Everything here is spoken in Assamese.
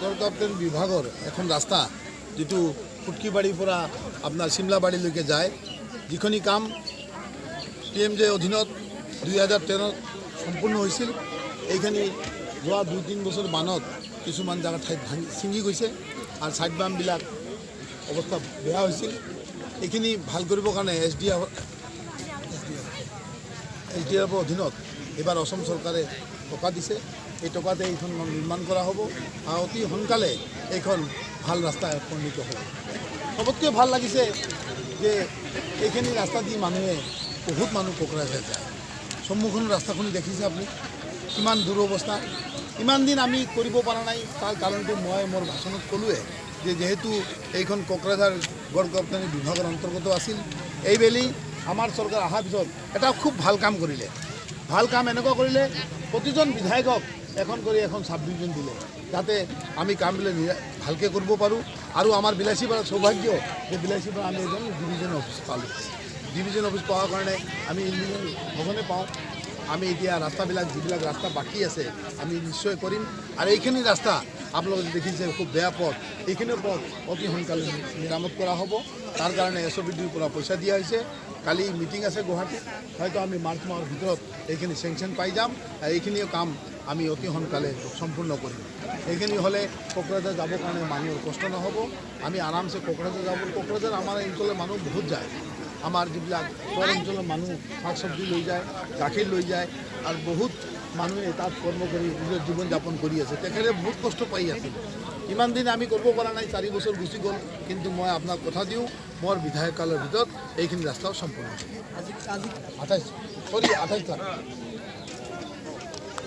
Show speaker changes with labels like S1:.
S1: নগৰ বিভাগৰ এখন ৰাস্তা যিটো ফুটকিবাড়ীৰ পৰা আপোনাৰ চিমলাবাৰীলৈকে যায়, যিখনি কাম PMJ অধীনত 2013 সম্পূৰ্ণ হৈছিল। এইখিনি যোৱা 2-3 বছৰ বানত কিছুমান জাগা ঠাইত ছিঙি গৈছে আৰু ছাইড বামবিলাক অৱস্থা বেয়া হৈছিল। এইখিনি ভাল কৰিবৰ কাৰণে SDRFৰ অধীনত এইবাৰ অসম চৰকাৰে টকা দিছে। এই টকাতে এইখন নিৰ্মাণ কৰা হ'ব আৰু অতি সোনকালে এইখন ভাল ৰাস্তা উপনীত হ'ব। সবতকৈ ভাল লাগিছে যে এইখিনি ৰাস্তা দি বহুত মানুহ কোকৰাঝাৰ যায়। সন্মুখৰ ৰাস্তাখিনি দেখিছে আপুনি কিমান দুৰৱস্থা। ইমান দিন আমি কৰিব পৰা নাই, তাৰ কাৰণটো মই মোৰ ভাষণত ক'লোৱে যে যেহেতু এইখন কোকৰাঝাৰ গড় ৰপ্তানি বিভাগৰ অন্তৰ্গত আছিল, এইবেলি আমাৰ চৰকাৰ অহাৰ পিছত এটা খুব ভাল কাম কৰিলে। ভাল কাম এনেকুৱা কৰিলে, প্ৰতিজন বিধায়কক এখন সাব ডিভিজন দিলে, যাতে আমি কামবিলাক ভালকৈ কৰিব পাৰোঁ। আৰু আমাৰ বিলাসীপাৰা সৌভাগ্য যে বিলাসীপাৰা আমি এজন ডিভিজন অফিচ পালোঁ। ডিভিজন অফিচ পোৱাৰ কাৰণে আমি ইঞ্জিনিয়াৰ সঘনে পাওঁ। আমি এতিয়া ৰাস্তাবিলাক যিবিলাক ৰাস্তা বাকী আছে আমি নিশ্চয় কৰিম। আৰু এইখিনি ৰাস্তা আপোনালোকে দেখিছে খুব বেয়া পথ, এইখিনি পথ অতি সোনকালে মেৰামত কৰা হ'ব। তাৰ কাৰণে SOBDৰ পৰা পইচা দিয়া হৈছে। কালি মিটিং আছে গুৱাহাটীত, হয়তো আমি মাৰ্চ মাহৰ ভিতৰত এইখিনি চেংচন পাই যাম আৰু এইখিনি কাম আমি অতি সোনকালে সম্পূৰ্ণ কৰিম। এইখিনি হ'লে কোকৰাঝাৰ যাবৰ কাৰণে মানুহৰ কষ্ট নহ'ব। আমি আৰামছে কোকৰাঝাৰ যাব। কোকৰাঝাৰ আমাৰ অঞ্চলৰ মানুহ বহুত যায়। আমাৰ যিবিলাক পৰ অঞ্চলৰ মানুহ শাক চব্জি লৈ যায়, গাখীৰ লৈ যায় আৰু বহুত মানুহে তাত কৰ্ম কৰি নিজৰ জীৱন যাপন কৰি আছে। তেখেতে বহুত কষ্ট পাই আছিল। ইমান দিন আমি কৰিব পৰা নাই, 4 বছৰ গুচি গ'ল। কিন্তু মই আপোনাক কথা দিওঁ, মোৰ বিধায়ক কালৰ ভিতৰত এইখিনি ৰাস্তাও সম্পূৰ্ণ। আজি 28 লাখ